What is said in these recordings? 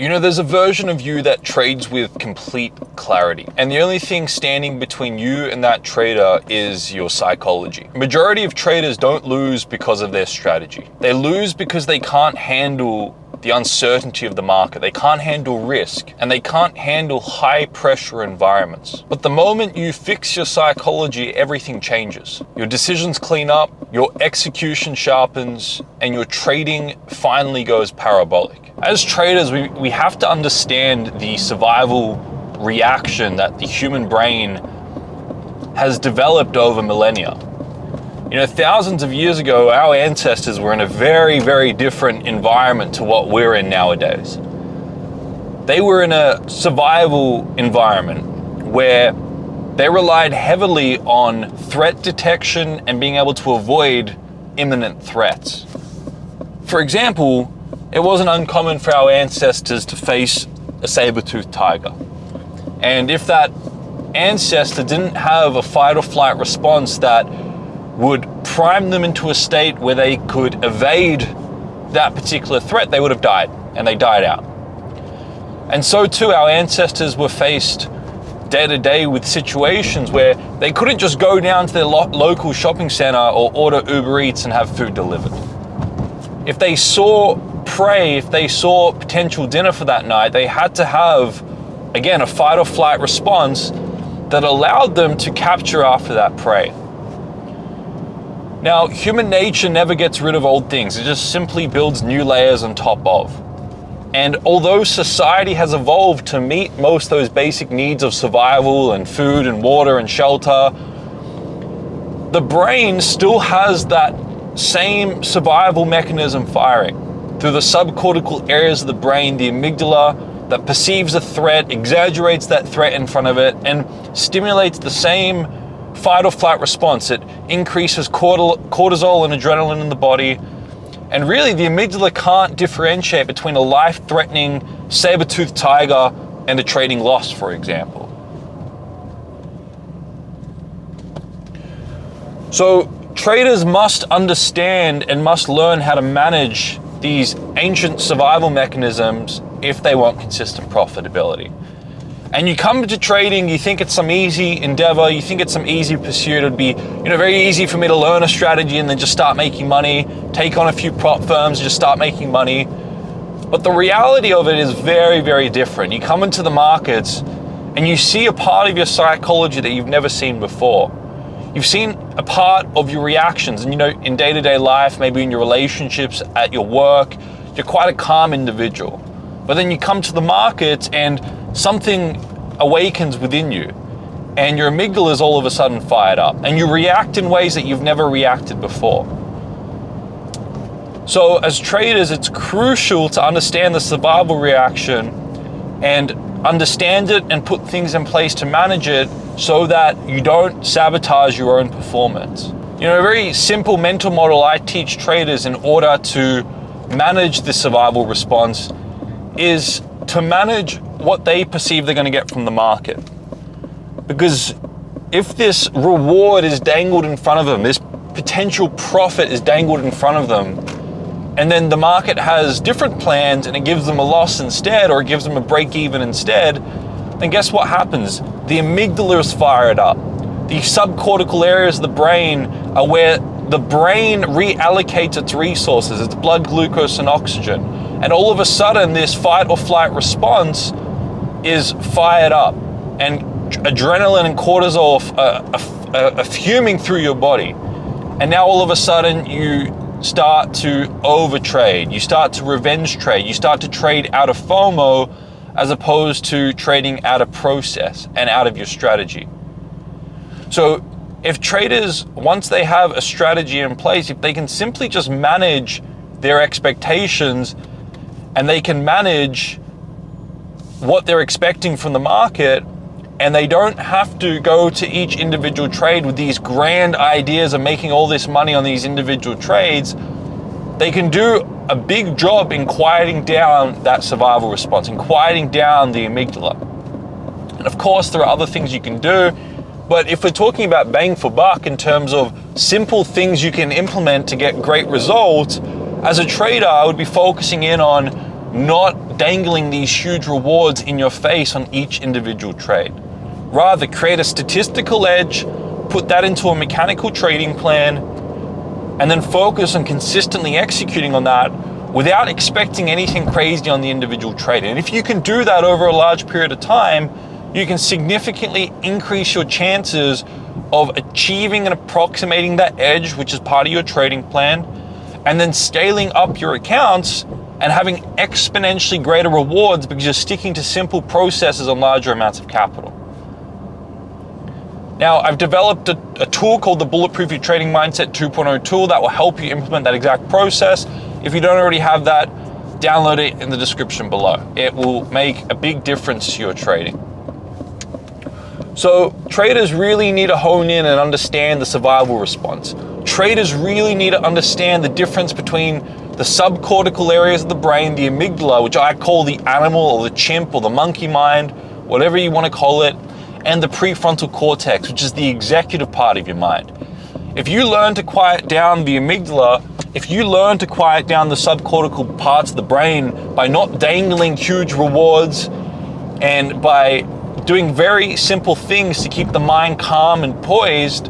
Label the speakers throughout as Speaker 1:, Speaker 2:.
Speaker 1: You know, there's a version of you that trades with complete clarity, and the only thing standing between you and that trader is your psychology. Majority of traders don't lose because of their strategy. They lose because they can't handle the uncertainty of the market. They can't handle risk, and they can't handle high pressure environments. But the moment you fix your psychology, everything changes. Your decisions clean up, your execution sharpens, and your trading finally goes parabolic. As traders, we have to understand the survival reaction that the human brain has developed over millennia. You know, thousands of years ago, our ancestors were in a very, very different environment to what we're in nowadays. They were in a survival environment where they relied heavily on threat detection and being able to avoid imminent threats. For example, it wasn't uncommon for our ancestors to face a saber-toothed tiger. And if that ancestor didn't have a fight or flight response that would prime them into a state where they could evade that particular threat, they would have died, and they died out. And so too, our ancestors were faced day to day with situations where they couldn't just go down to their local shopping center or order Uber Eats and have food delivered. If they saw prey, if they saw potential dinner for that night, they had to have, again, a fight or flight response that allowed them to capture after that prey. Now, human nature never gets rid of old things. It just simply builds new layers on top of. And although society has evolved to meet most of those basic needs of survival and food and water and shelter, the brain still has that same survival mechanism firing through the subcortical areas of the brain, the amygdala, that perceives a threat, exaggerates that threat in front of it, and stimulates the same fight or flight response. It increases cortisol and adrenaline in the body. And really, the amygdala can't differentiate between a life-threatening saber-toothed tiger and a trading loss, for example. So traders must understand and must learn how to manage these ancient survival mechanisms if they want consistent profitability. And you come to trading, you think it's some easy endeavor, you think it's some easy pursuit. It'd be, very easy for me to learn a strategy and then just start making money, take on a few prop firms, just start making money. But the reality of it is very, very different. You come into the markets and you see a part of your psychology that you've never seen before. You've seen a part of your reactions, and in day-to-day life, maybe in your relationships, at your work, you're quite a calm individual. But then you come to the markets and something awakens within you, and your amygdala is all of a sudden fired up, and you react in ways that you've never reacted before. So as traders, it's crucial to understand the survival reaction and understand it and put things in place to manage it so that you don't sabotage your own performance. A very simple mental model I teach traders in order to manage the survival response is to manage what they perceive they're going to get from the market. Because if this reward is dangled in front of them, this potential profit is dangled in front of them, and then the market has different plans and it gives them a loss instead, or it gives them a break even instead, then guess what happens? The amygdala is fired up. The subcortical areas of the brain are where the brain reallocates its resources, its blood, glucose, and oxygen. And all of a sudden, this fight or flight response is fired up, and adrenaline and cortisol are fuming through your body. And now all of a sudden, you start to overtrade. You start to revenge trade. You start to trade out of FOMO as opposed to trading out of process and out of your strategy. So if traders, once they have a strategy in place, if they can simply just manage their expectations and they can manage what they're expecting from the market, and they don't have to go to each individual trade with these grand ideas of making all this money on these individual trades, they can do a big job in quieting down that survival response, in quieting down the amygdala. And of course, there are other things you can do, but if we're talking about bang for buck in terms of simple things you can implement to get great results, as a trader, I would be focusing in on not dangling these huge rewards in your face on each individual trade. Rather, create a statistical edge, put that into a mechanical trading plan, and then focus on consistently executing on that without expecting anything crazy on the individual trade. And if you can do that over a large period of time, you can significantly increase your chances of achieving and approximating that edge, which is part of your trading plan, and then scaling up your accounts and having exponentially greater rewards because you're sticking to simple processes on larger amounts of capital. Now, I've developed a tool called the Bulletproof Your Trading Mindset 2.0 tool that will help you implement that exact process. If you don't already have that, download it in the description below. It will make a big difference to your trading. So traders really need to hone in and understand the survival response. Traders really need to understand the difference between the subcortical areas of the brain, the amygdala, which I call the animal or the chimp or the monkey mind, whatever you want to call it, and the prefrontal cortex, which is the executive part of your mind. If you learn to quiet down the amygdala, if you learn to quiet down the subcortical parts of the brain by not dangling huge rewards and by doing very simple things to keep the mind calm and poised,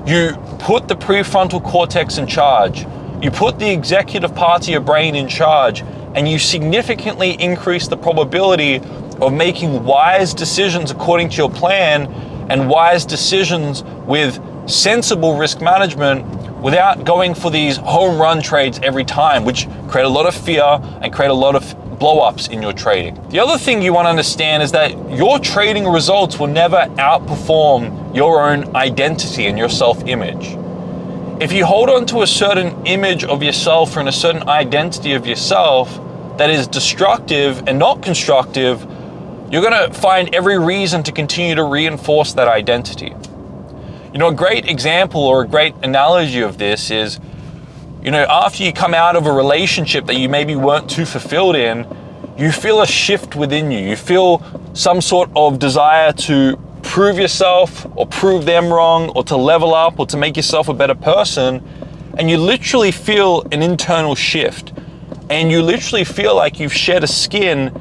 Speaker 1: you put the prefrontal cortex in charge. You put the executive parts of your brain in charge, and you significantly increase the probability of making wise decisions according to your plan and wise decisions with sensible risk management without going for these home run trades every time, which create a lot of fear and create a lot of blow-ups in your trading. The other thing you want to understand is that your trading results will never outperform your own identity and your self-image. If you hold on to a certain image of yourself and a certain identity of yourself that is destructive and not constructive, you're going to find every reason to continue to reinforce that identity. You know, a great example or a great analogy of this is, you know, after you come out of a relationship that you maybe weren't too fulfilled in, you feel a shift within you. You feel some sort of desire to prove yourself or prove them wrong or to level up or to make yourself a better person. And you literally feel an internal shift. And you literally feel like you've shed a skin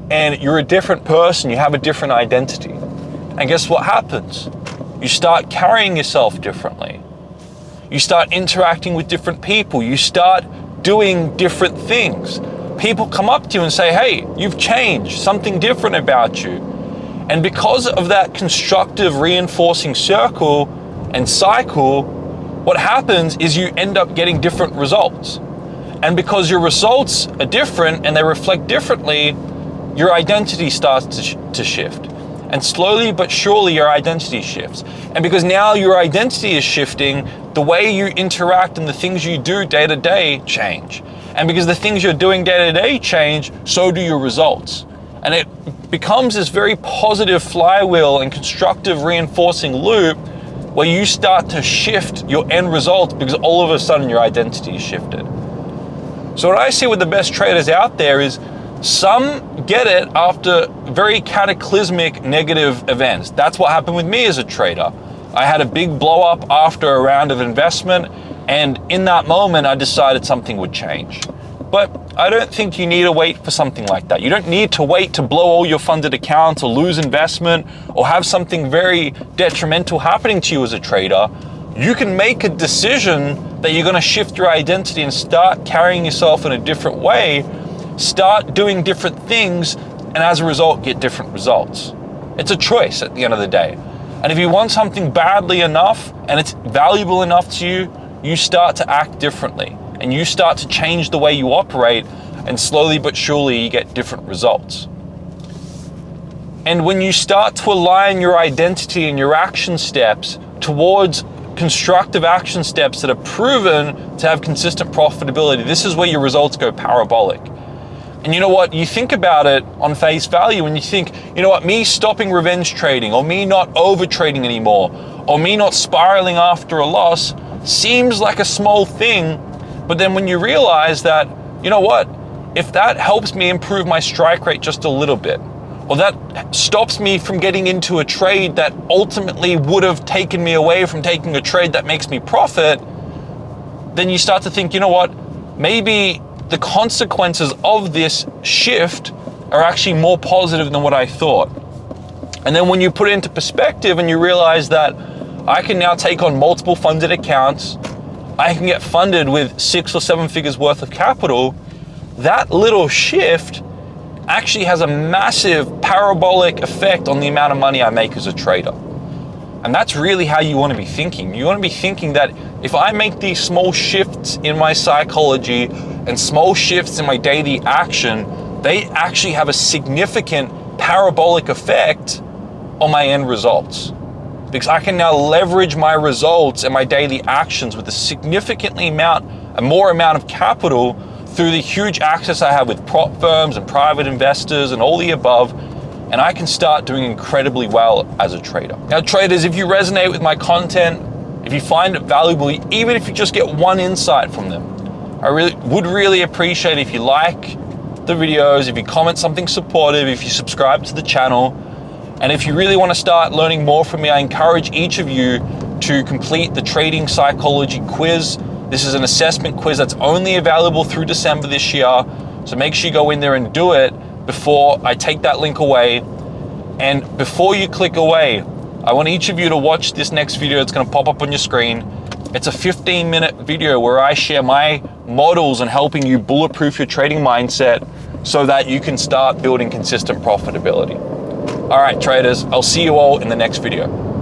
Speaker 1: and you're a different person. You have a different identity. And guess what happens? You start carrying yourself differently. You start interacting with different people. You start doing different things. People come up to you and say, hey, you've changed, something different about you. And because of that constructive reinforcing circle and cycle, what happens is you end up getting different results. And because your results are different and they reflect differently, your identity starts to shift. And slowly but surely your identity shifts. And because now your identity is shifting, the way you interact and the things you do day to day change. And because the things you're doing day to day change, so do your results. And it becomes this very positive flywheel and constructive reinforcing loop where you start to shift your end result because all of a sudden your identity is shifted. So what I see with the best traders out there is some get it after very cataclysmic negative events. That's what happened with me as a trader. I had a big blow up after a round of investment, and in that moment I decided something would change. But I don't think you need to wait for something like that. You don't need to wait to blow all your funded accounts or lose investment or have something very detrimental happening to you as a trader. You can make a decision that you're going to shift your identity and start carrying yourself in a different way, start doing different things, and as a result get different results. It's a choice at the end of the day. And if you want something badly enough and it's valuable enough to you, you start to act differently and you start to change the way you operate, and slowly but surely you get different results. And when you start to align your identity and your action steps towards constructive action steps that are proven to have consistent profitability, this is where your results go parabolic. And you know what? You think about it on face value and you think, you know what, me stopping revenge trading or me not over trading anymore or me not spiraling after a loss seems like a small thing. But then when you realize that, you know what, if that helps me improve my strike rate just a little bit, or that stops me from getting into a trade that ultimately would have taken me away from taking a trade that makes me profit, then you start to think, you know what, maybe the consequences of this shift are actually more positive than what I thought. And then when you put it into perspective and you realize that I can now take on multiple funded accounts, I can get funded with 6 or 7 figures worth of capital, that little shift actually has a massive parabolic effect on the amount of money I make as a trader. And that's really how you want to be thinking. You want to be thinking that if I make these small shifts in my psychology and small shifts in my daily action, they actually have a significant parabolic effect on my end results. Because I can now leverage my results and my daily actions with a significantly more amount of capital through the huge access I have with prop firms and private investors and all the above, and I can start doing incredibly well as a trader. Now traders, if you resonate with my content, if you find it valuable, even if you just get one insight from them, I would really appreciate if you like the videos, if you comment something supportive, if you subscribe to the channel. And if you really want to start learning more from me, I encourage each of you to complete the Trading Psychology Quiz. This is an assessment quiz that's only available through December this year. So make sure you go in there and do it before I take that link away. And before you click away, I want each of you to watch this next video. It's going to pop up on your screen. It's a 15-minute video where I share my models and helping you bulletproof your trading mindset so that you can start building consistent profitability. All right, traders, I'll see you all in the next video.